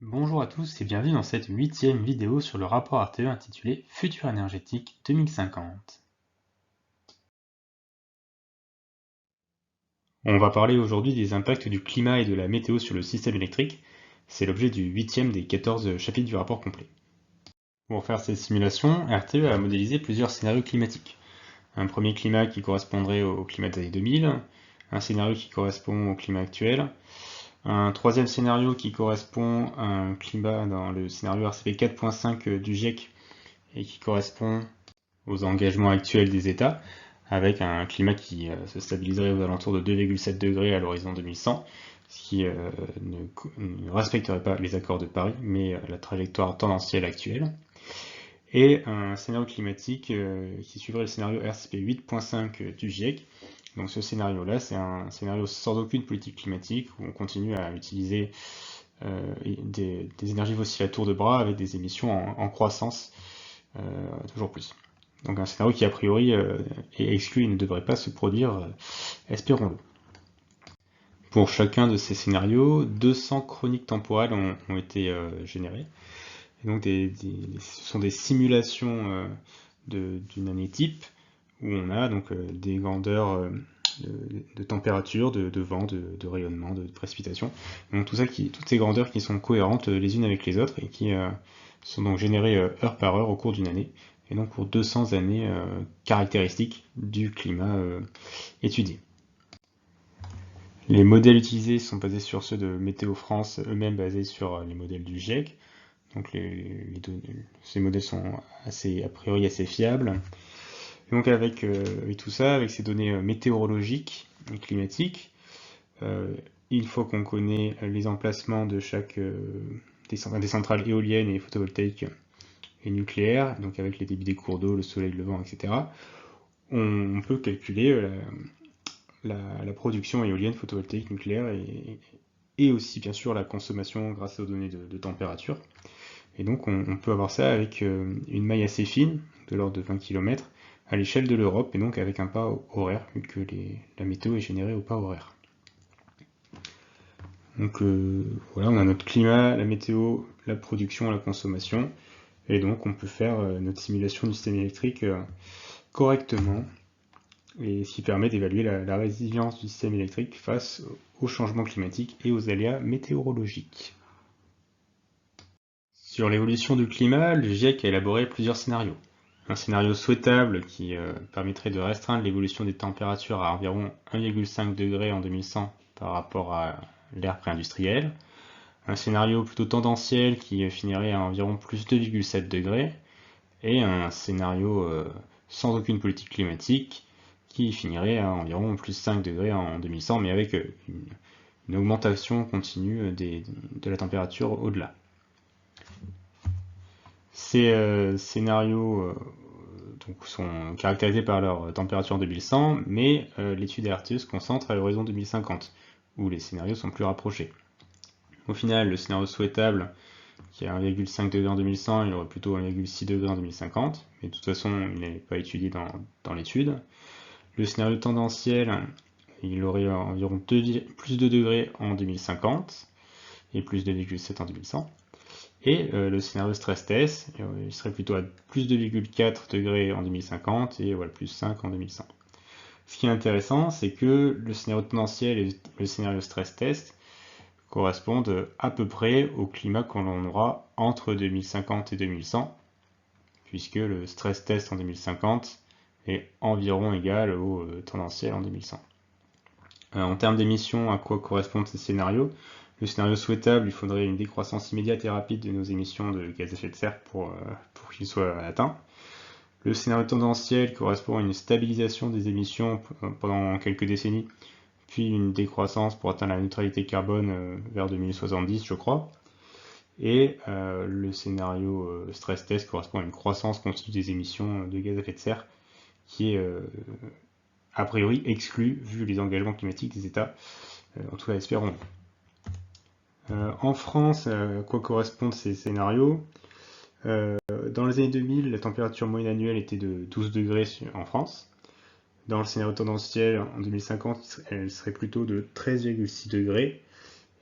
Bonjour à tous et bienvenue dans cette 8e vidéo sur le rapport RTE intitulé Futur énergétique 2050. On va parler aujourd'hui des impacts du climat et de la météo sur le système électrique. C'est l'objet du 8e des 14 chapitres du rapport complet. Pour faire ces simulations, RTE a modélisé plusieurs scénarios climatiques. Un premier climat qui correspondrait au climat des années 2000, un scénario qui correspond au climat actuel, un troisième scénario qui correspond à un climat dans le scénario RCP 4.5 du GIEC et qui correspond aux engagements actuels des États, avec un climat qui se stabiliserait aux alentours de 2,7 degrés à l'horizon 2100, ce qui ne respecterait pas les accords de Paris, mais la trajectoire tendancielle actuelle. Et un scénario climatique qui suivrait le scénario RCP 8.5 du GIEC. Donc ce scénario-là, c'est un scénario sans aucune politique climatique, où on continue à utiliser des énergies fossiles à tour de bras avec des émissions en croissance toujours plus. Donc un scénario qui a priori est exclu et ne devrait pas se produire, espérons-le. Pour chacun de ces scénarios, 200 chroniques temporelles ont été générées. Et donc ce sont des simulations d'une année type où on a donc des grandeurs de température, de vent, de rayonnement, de précipitation. Donc toutes ces grandeurs qui sont cohérentes les unes avec les autres et qui sont donc générées heure par heure au cours d'une année, et donc pour 200 années caractéristiques du climat étudié. Les modèles utilisés sont basés sur ceux de Météo France, eux-mêmes basés sur les modèles du GIEC. Donc ces modèles sont a priori assez fiables. Et donc avec tout ça, avec ces données météorologiques et climatiques, une fois qu'on connaît les emplacements de chaque des centrales éoliennes et photovoltaïques et nucléaires, donc avec les débits des cours d'eau, le soleil, le vent, etc., on peut calculer la production éolienne, photovoltaïque, nucléaire et aussi bien sûr la consommation grâce aux données de température. Et donc on peut avoir ça avec une maille assez fine, de l'ordre de 20 km, à l'échelle de l'Europe, et donc avec un pas horaire, vu que la météo est générée au pas horaire. Donc voilà, on a notre climat, la météo, la production, la consommation, et donc on peut faire notre simulation du système électrique correctement, et ce qui permet d'évaluer la résilience du système électrique face aux changements climatiques et aux aléas météorologiques. Sur l'évolution du climat, le GIEC a élaboré plusieurs scénarios. Un scénario souhaitable qui permettrait de restreindre l'évolution des températures à environ 1,5 degré en 2100 par rapport à l'ère pré-industrielle. Un scénario plutôt tendanciel qui finirait à environ plus 2,7 degrés. Et un scénario sans aucune politique climatique qui finirait à environ plus 5 degrés en 2100, mais avec une augmentation continue de la température au-delà. Ces scénarios donc sont caractérisés par leur température en 2100, mais l'étude RTE se concentre à l'horizon 2050, où les scénarios sont plus rapprochés. Au final, le scénario souhaitable, qui est 1,5 degré en 2100, il aurait plutôt 1,6 degré en 2050, mais de toute façon, il n'est pas étudié dans l'étude. Le scénario tendanciel, il aurait environ plus 2 degrés en 2050, et plus 2,7 en 2100. Et le scénario stress test, il serait plutôt à plus 2,4 degrés en 2050 et voilà, plus 5 en 2100. Ce qui est intéressant, c'est que le scénario tendanciel et le scénario stress test correspondent à peu près au climat qu'on aura entre 2050 et 2100, puisque le stress test en 2050 est environ égal au tendanciel en 2100. En termes d'émissions, à quoi correspondent ces scénarios? Le scénario souhaitable, il faudrait une décroissance immédiate et rapide de nos émissions de gaz à effet de serre pour qu'il soit atteint. Le scénario tendanciel correspond à une stabilisation des émissions pendant quelques décennies, puis une décroissance pour atteindre la neutralité carbone vers 2070, je crois. Et le scénario stress test correspond à une croissance continue des émissions de gaz à effet de serre qui est a priori exclue vu les engagements climatiques des États, en tout cas espérons. En France, à quoi correspondent ces scénarios? Dans les années 2000, la température moyenne annuelle était de 12 degrés en France. Dans le scénario tendanciel, en 2050, elle serait plutôt de 13,6 degrés.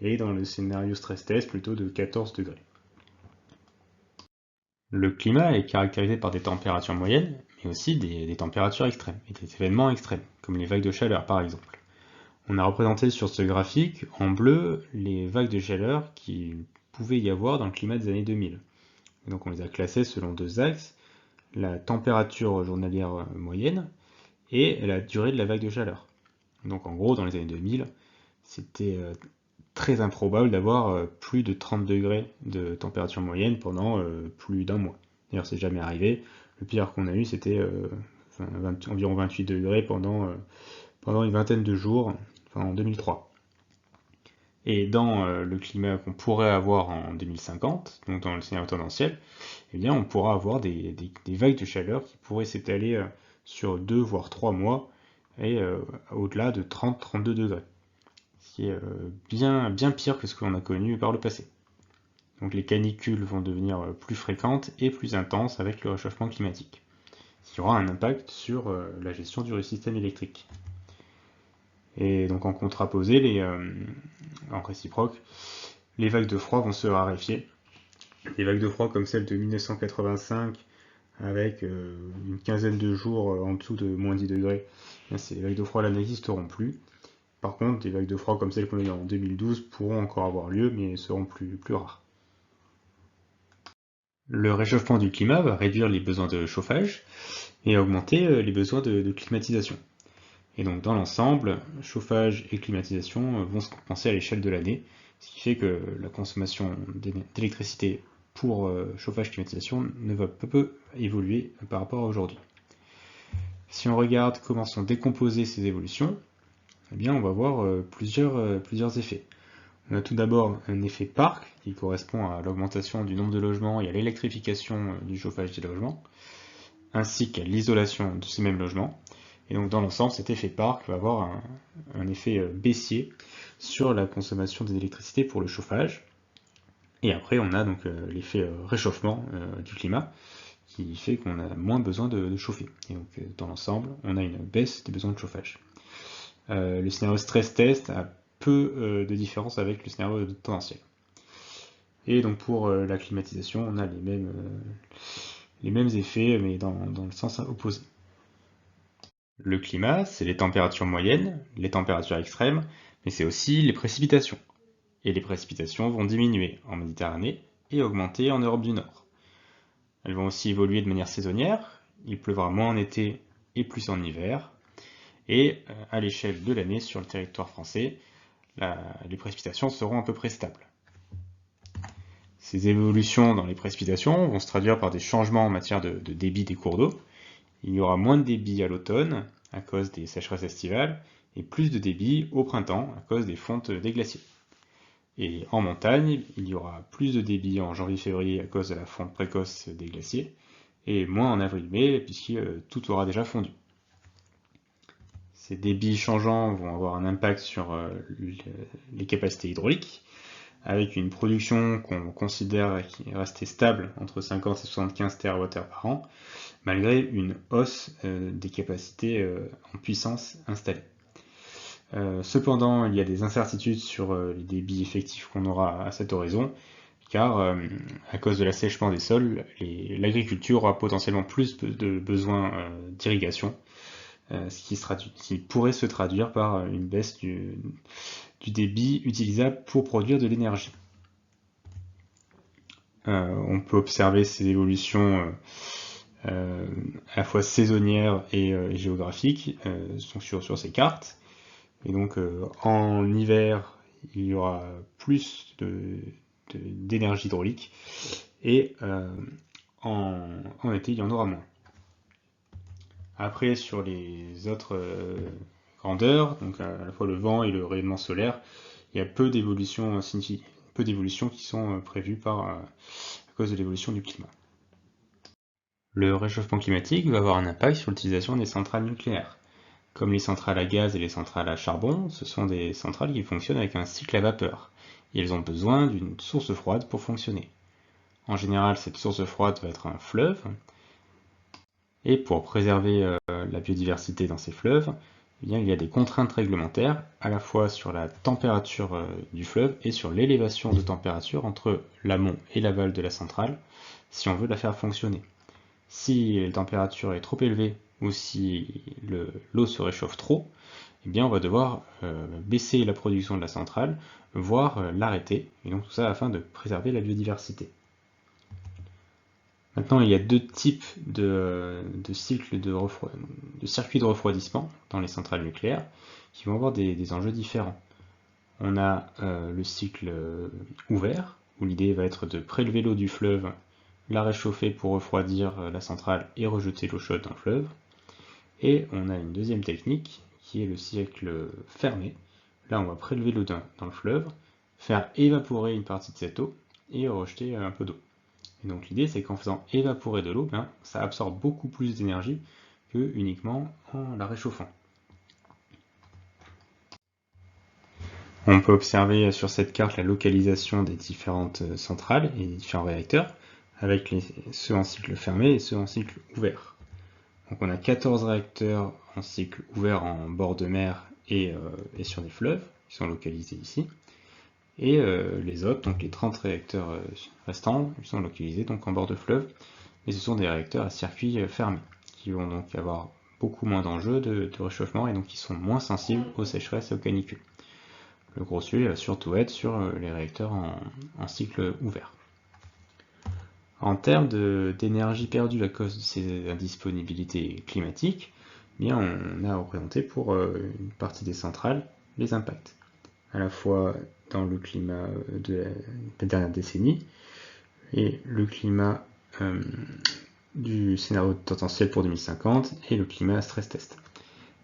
et dans le scénario stress test plutôt de 14 degrés. Le climat est caractérisé par des températures moyennes, mais aussi des températures extrêmes, et des événements extrêmes, comme les vagues de chaleur par exemple. On a représenté sur ce graphique, en bleu, les vagues de chaleur qu'il pouvait y avoir dans le climat des années 2000. Et donc on les a classées selon deux axes, la température journalière moyenne et la durée de la vague de chaleur. Donc en gros, dans les années 2000, c'était très improbable d'avoir plus de 30 degrés de température moyenne pendant plus d'un mois. D'ailleurs, c'est jamais arrivé. Le pire qu'on a eu, c'était environ 28 degrés pendant une vingtaine de jours, en 2003. Et dans le climat qu'on pourrait avoir en 2050, donc dans le scénario tendanciel, eh bien, on pourra avoir des vagues de chaleur qui pourraient s'étaler sur 2 voire 3 mois et au-delà de 30-32 degrés. Ce qui est bien pire que ce qu'on a connu par le passé. Donc les canicules vont devenir plus fréquentes et plus intenses avec le réchauffement climatique, ce qui aura un impact sur la gestion du système électrique. Et donc en contraposé, en réciproque, les vagues de froid vont se raréfier. Des vagues de froid comme celle de 1985, avec une quinzaine de jours en dessous de moins 10 degrés, ces vagues de froid là n'existeront plus. Par contre, des vagues de froid comme celles qu'on a eues en 2012 pourront encore avoir lieu, mais seront plus rares. Le réchauffement du climat va réduire les besoins de chauffage et augmenter les besoins de climatisation. Et donc dans l'ensemble, chauffage et climatisation vont se compenser à l'échelle de l'année, ce qui fait que la consommation d'électricité pour chauffage-climatisation ne va peu évoluer par rapport à aujourd'hui. Si on regarde comment sont décomposées ces évolutions, eh bien on va voir plusieurs effets. On a tout d'abord un effet parc qui correspond à l'augmentation du nombre de logements et à l'électrification du chauffage des logements, ainsi qu'à l'isolation de ces mêmes logements. Et donc dans l'ensemble, cet effet parc va avoir un effet baissier sur la consommation d'électricité pour le chauffage. Et après, on a donc l'effet réchauffement du climat qui fait qu'on a moins besoin de chauffer. Et donc dans l'ensemble, on a une baisse des besoins de chauffage. Le scénario stress test a peu de différence avec le scénario tendanciel. Et donc pour la climatisation, on a les mêmes effets, mais dans le sens opposé. Le climat, c'est les températures moyennes, les températures extrêmes, mais c'est aussi les précipitations. Et les précipitations vont diminuer en Méditerranée et augmenter en Europe du Nord. Elles vont aussi évoluer de manière saisonnière, il pleuvra moins en été et plus en hiver, et à l'échelle de l'année sur le territoire français, les précipitations seront à peu près stables. Ces évolutions dans les précipitations vont se traduire par des changements en matière de débit des cours d'eau. Il y aura moins de débit à l'automne à cause des sécheresses estivales et plus de débit au printemps à cause des fontes des glaciers. Et en montagne, il y aura plus de débit en janvier-février à cause de la fonte précoce des glaciers et moins en avril-mai puisque tout aura déjà fondu. Ces débits changeants vont avoir un impact sur les capacités hydrauliques, avec une production qu'on considère qui est restée stable entre 50 et 75 TWh par an, malgré une hausse des capacités en puissance installées. Cependant, il y a des incertitudes sur les débits effectifs qu'on aura à cet horizon, car à cause de l'assèchement des sols, l'agriculture aura potentiellement plus de besoins d'irrigation, ce qui pourrait se traduire par une baisse du débit utilisable pour produire de l'énergie. On peut observer ces évolutions à la fois saisonnières et géographiques sur ces cartes. Et donc en hiver, il y aura plus d'énergie hydraulique et en été, il y en aura moins. Après, sur les autres grandeurs, donc à la fois le vent et le rayonnement solaire, il y a peu d'évolutions qui sont prévues à cause de l'évolution du climat. Le réchauffement climatique va avoir un impact sur l'utilisation des centrales nucléaires. Comme les centrales à gaz et les centrales à charbon, ce sont des centrales qui fonctionnent avec un cycle à vapeur, et elles ont besoin d'une source froide pour fonctionner. En général, cette source froide va être un fleuve, et pour préserver la biodiversité dans ces fleuves, eh bien, il y a des contraintes réglementaires à la fois sur la température du fleuve et sur l'élévation de température entre l'amont et l'aval de la centrale, si on veut la faire fonctionner. Si la température est trop élevée ou si l'eau se réchauffe trop, eh bien on va devoir baisser la production de la centrale, voire l'arrêter, et donc tout ça afin de préserver la biodiversité. Maintenant, il y a deux types de circuits de refroidissement dans les centrales nucléaires qui vont avoir des enjeux différents. On a le cycle ouvert, où l'idée va être de prélever l'eau du fleuve, la réchauffer pour refroidir la centrale et rejeter l'eau chaude dans le fleuve. Et on a une deuxième technique qui est le cycle fermé. Là, on va prélever l'eau dans le fleuve, faire évaporer une partie de cette eau et rejeter un peu d'eau. Et donc l'idée, c'est qu'en faisant évaporer de l'eau, ça absorbe beaucoup plus d'énergie que uniquement en la réchauffant. On peut observer sur cette carte la localisation des différentes centrales et des différents réacteurs, avec ceux en cycle fermé et ceux en cycle ouvert. Donc on a 14 réacteurs en cycle ouvert en bord de mer et sur des fleuves, qui sont localisés ici. Et les autres, donc les 30 réacteurs restants, ils sont localisés donc en bord de fleuve, et ce sont des réacteurs à circuit fermé, qui vont donc avoir beaucoup moins d'enjeux de réchauffement et donc qui sont moins sensibles aux sécheresses et aux canicules. Le gros sujet va surtout être sur les réacteurs en cycle ouvert. En termes d'énergie perdue à cause de ces indisponibilités climatiques, eh bien on a représenté pour une partie des centrales les impacts, à la fois dans le climat de la dernière décennie et le climat du scénario potentiel pour 2050 et le climat stress test.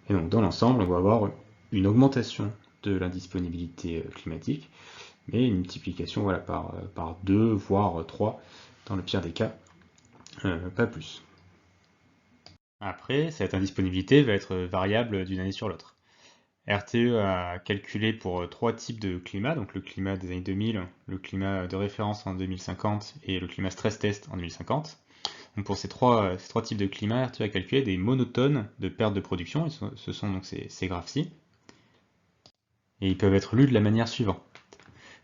Et donc dans l'ensemble, on va avoir une augmentation de l'indisponibilité climatique, mais une multiplication voilà, par 2, voire 3 dans le pire des cas, pas plus. Après, cette indisponibilité va être variable d'une année sur l'autre. RTE a calculé pour 3 types de climat, donc le climat des années 2000, le climat de référence en 2050 et le climat stress test en 2050. Donc pour ces trois types de climat, RTE a calculé des monotones de perte de production, et ce sont donc ces graphes-ci. Et ils peuvent être lus de la manière suivante.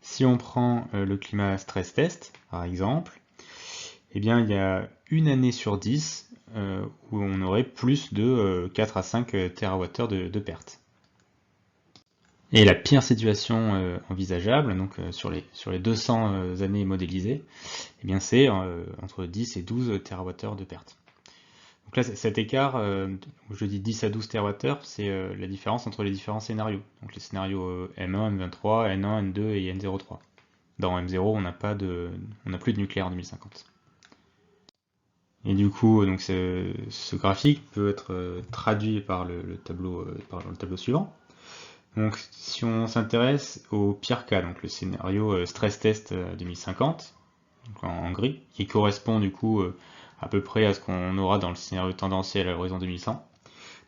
Si on prend le climat stress test, par exemple, eh bien il y a une année sur 10 où on aurait plus de 4 à 5 TWh de pertes. Et la pire situation envisageable, donc sur les 200 années modélisées, eh bien c'est entre 10 et 12 TWh de pertes. Donc là, cet écart, où je dis 10 à 12 TWh, c'est la différence entre les différents scénarios. Donc les scénarios M1, M23, N1, N2 et N03. Dans M0, on n'a plus de nucléaire en 2050. Et du coup, donc ce graphique peut être traduit par le tableau suivant. Donc si on s'intéresse au pire cas, donc le scénario stress test 2050, donc en gris, qui correspond du coup à peu près à ce qu'on aura dans le scénario tendanciel à l'horizon 2100.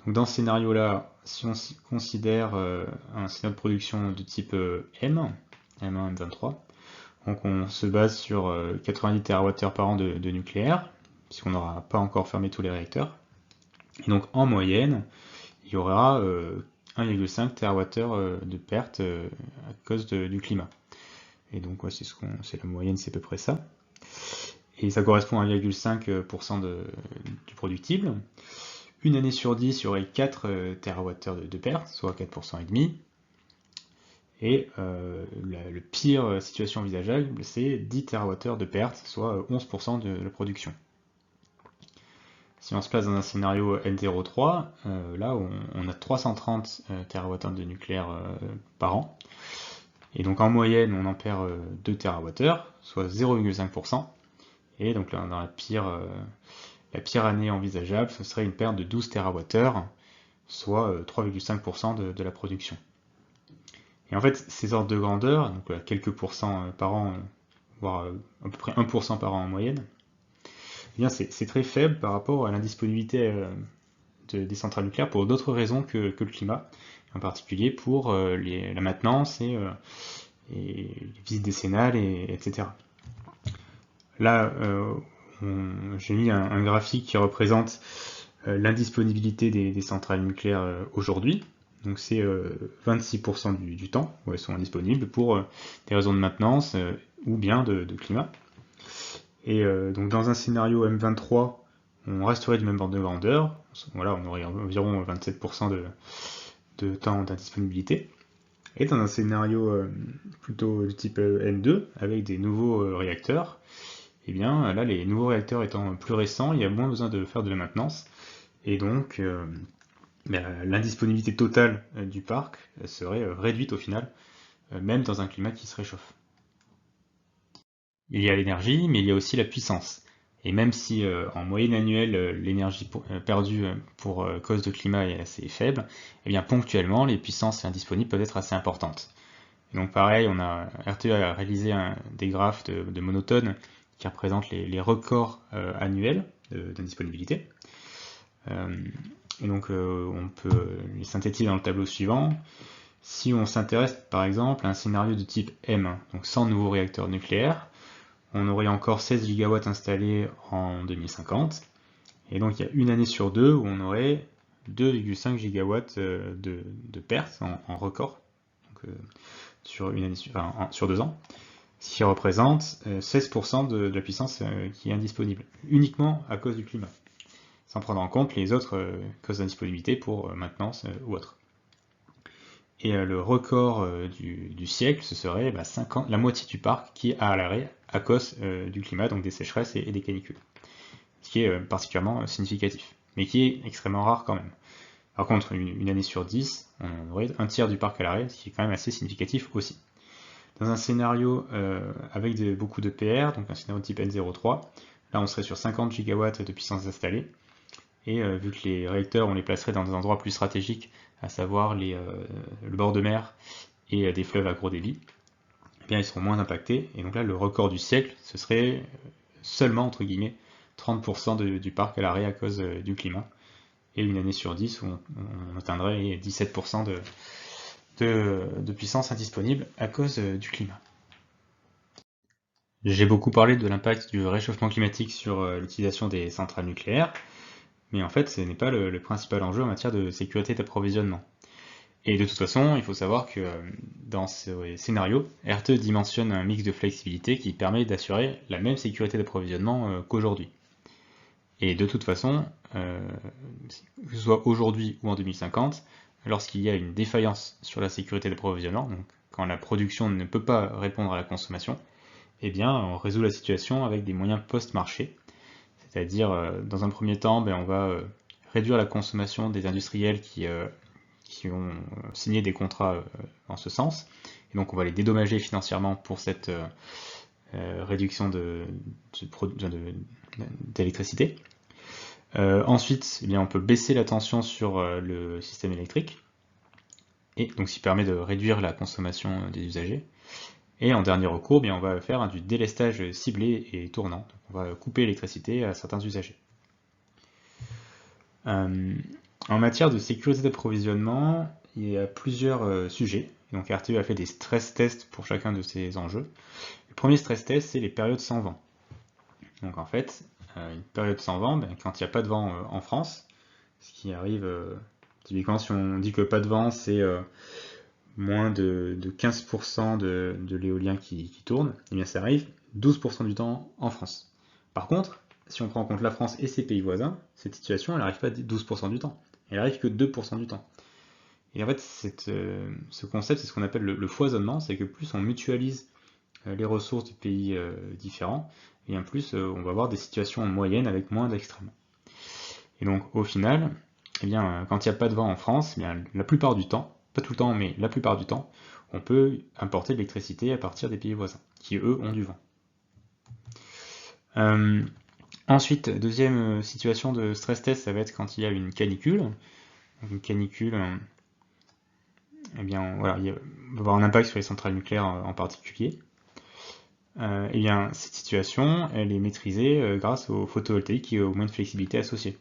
Donc dans ce scénario-là, si on considère un scénario de production de type M1, M23, donc on se base sur 90 TWh par an de nucléaire, puisqu'on n'aura pas encore fermé tous les réacteurs. Et donc en moyenne, il y aura 1,5 TWh de perte à cause du climat. Et donc ouais, c'est la moyenne, c'est à peu près ça. Et ça correspond à 1,5% du productible. Une année sur 10, il y aurait 4 TWh de perte, soit 4% et demi. Et le pire situation envisageable, c'est 10 TWh de perte, soit 11% de la production. Si on se place dans un scénario N03, là on a 330 TWh de nucléaire par an. Et donc en moyenne, on en perd 2 TWh, soit 0,5%. Et donc là, dans la pire année envisageable, ce serait une perte de 12 TWh, soit 3,5% de la production. Et en fait, ces ordres de grandeur, donc quelques pourcents par an, voire à peu près 1% par an en moyenne, eh bien c'est très faible par rapport à l'indisponibilité des centrales nucléaires pour d'autres raisons que le climat, en particulier pour la maintenance et les visites décennales, etc. Là, j'ai mis un graphique qui représente l'indisponibilité des centrales nucléaires aujourd'hui. Donc c'est 26% du temps où elles sont indisponibles pour des raisons de maintenance ou bien de climat. Et donc dans un scénario M23, on resterait du même ordre de grandeur. Voilà, on aurait environ 27% de temps d'indisponibilité. Et dans un scénario plutôt du type N2, avec des nouveaux réacteurs, et bien là, les nouveaux réacteurs étant plus récents, il y a moins besoin de faire de la maintenance. Et donc, l'indisponibilité totale du parc serait réduite au final, même dans un climat qui se réchauffe. Il y a l'énergie, mais il y a aussi la puissance. Et même si en moyenne annuelle, l'énergie perdue pour cause de climat est assez faible, eh bien ponctuellement, les puissances indisponibles peuvent être assez importantes. Et donc pareil, RTE a réalisé des graphes de monotones qui représentent les records annuels d'indisponibilité. Et donc on peut les synthétiser dans le tableau suivant. Si on s'intéresse par exemple à un scénario de type M, donc sans nouveaux réacteurs nucléaires, on aurait encore 16 gigawatts installés en 2050. Et donc il y a une année sur deux où on aurait 2,5 gigawatts de pertes en record, donc, sur une année, sur 2 ans, ce qui représente 16% de la puissance qui est indisponible, uniquement à cause du climat, sans prendre en compte les autres causes d'indisponibilité pour maintenance ou autre. Et le record du siècle, ce serait la moitié du parc qui est à l'arrêt à cause du climat, donc des sécheresses et des canicules. Ce qui est particulièrement significatif, mais qui est extrêmement rare quand même. Par contre, une année sur 10, on aurait un tiers du parc à l'arrêt, ce qui est quand même assez significatif aussi. Dans un scénario avec beaucoup de PR, donc un scénario type N03, là on serait sur 50 gigawatts de puissance installée, et vu que les réacteurs, on les placerait dans des endroits plus stratégiques, à savoir le bord de mer et des fleuves à gros débit, eh bien ils seront moins impactés, et donc là le record du siècle, ce serait seulement, entre guillemets, 30% du parc à l'arrêt à cause du climat, et une année sur 10 où on atteindrait 17% de puissance indisponible à cause du climat. J'ai beaucoup parlé de l'impact du réchauffement climatique sur l'utilisation des centrales nucléaires, mais en fait ce n'est pas le principal enjeu en matière de sécurité d'approvisionnement. Et de toute façon, il faut savoir que dans ce scénario, RTE dimensionne un mix de flexibilité qui permet d'assurer la même sécurité d'approvisionnement qu'aujourd'hui. Et de toute façon, que ce soit aujourd'hui ou en 2050, lorsqu'il y a une défaillance sur la sécurité d'approvisionnement, donc quand la production ne peut pas répondre à la consommation, eh bien on résout la situation avec des moyens post-marché. C'est-à-dire, dans un premier temps, on va réduire la consommation des industriels qui ont signé des contrats en ce sens, et donc on va les dédommager financièrement pour cette réduction d'électricité. Ensuite, on peut baisser la tension sur le système électrique, et donc ce qui permet de réduire la consommation des usagers. Et en dernier recours, on va faire du délestage ciblé et tournant. Donc on va couper l'électricité à certains usagers. En matière de sécurité d'approvisionnement, il y a plusieurs sujets. Donc RTE a fait des stress tests pour chacun de ces enjeux. Le premier stress test, c'est les périodes sans vent. Donc en fait, une période sans vent, quand il n'y a pas de vent en France, ce qui arrive typiquement si on dit que pas de vent, c'est moins de 15% de l'éolien qui tourne, et bien ça arrive 12% du temps en France. Par contre, si on prend en compte la France et ses pays voisins, cette situation, elle n'arrive pas 12% du temps. Elle arrive que 2% du temps. Et en fait, ce concept, c'est ce qu'on appelle le foisonnement, c'est que plus on mutualise les ressources de pays différents, et en plus on va avoir des situations moyennes avec moins d'extrêmes. Et donc au final, quand il n'y a pas de vent en France, la plupart du temps, pas tout le temps, mais la plupart du temps, on peut importer de l'électricité à partir des pays voisins, qui eux ont du vent. Ensuite, deuxième situation de stress test, ça va être quand il y a une canicule. Une canicule, il va avoir un impact sur les centrales nucléaires en particulier. Cette situation, elle est maîtrisée grâce au photovoltaïque et au moins de flexibilité associée.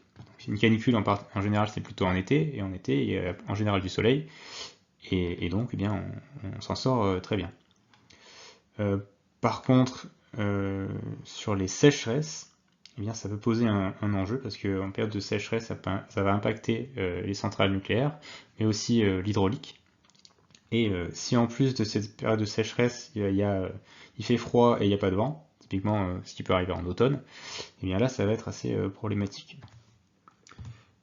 Une canicule, en général, c'est plutôt en été, et en été, il y a en général du soleil, et donc, on s'en sort très bien. Par contre, sur les sécheresses, eh bien, ça peut poser un enjeu parce qu'en période de sécheresse, ça va impacter les centrales nucléaires, mais aussi l'hydraulique. Et si en plus de cette période de sécheresse, il fait froid et il n'y a pas de vent, typiquement ce qui peut arriver en automne, et bien là, ça va être assez problématique.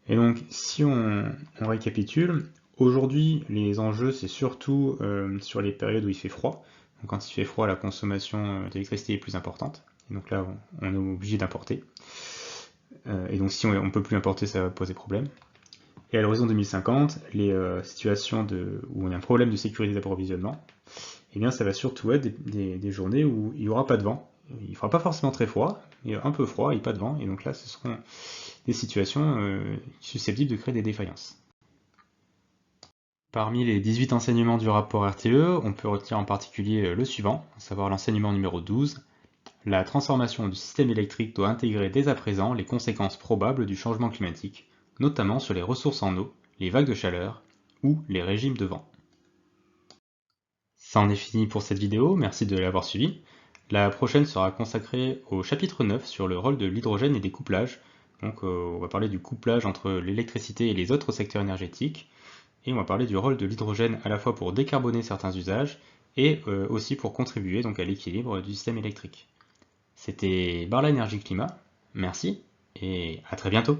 Et donc, si on récapitule, aujourd'hui, les enjeux, c'est surtout sur les périodes où il fait froid. Donc, quand il fait froid, la consommation d'électricité est plus importante. Et donc là, on est obligé d'importer. Et donc, si on ne peut plus importer, ça va poser problème. Et à l'horizon 2050, les situations où il y a un problème de sécurité d'approvisionnement, eh bien, ça va surtout être des journées où il n'y aura pas de vent. Il ne fera pas forcément très froid, mais un peu froid et pas de vent. Et donc là, ce seront des situations susceptibles de créer des défaillances. Parmi les 18 enseignements du rapport RTE, on peut retenir en particulier le suivant, à savoir l'enseignement numéro 12. La transformation du système électrique doit intégrer dès à présent les conséquences probables du changement climatique, notamment sur les ressources en eau, les vagues de chaleur ou les régimes de vent. Ça en est fini pour cette vidéo, merci de l'avoir suivi. La prochaine sera consacrée au chapitre 9 sur le rôle de l'hydrogène et des couplages. Donc on va parler du couplage entre l'électricité et les autres secteurs énergétiques. Et on va parler du rôle de l'hydrogène à la fois pour décarboner certains usages et aussi pour contribuer donc à l'équilibre du système électrique. C'était Barla Énergie Climat, merci et à très bientôt.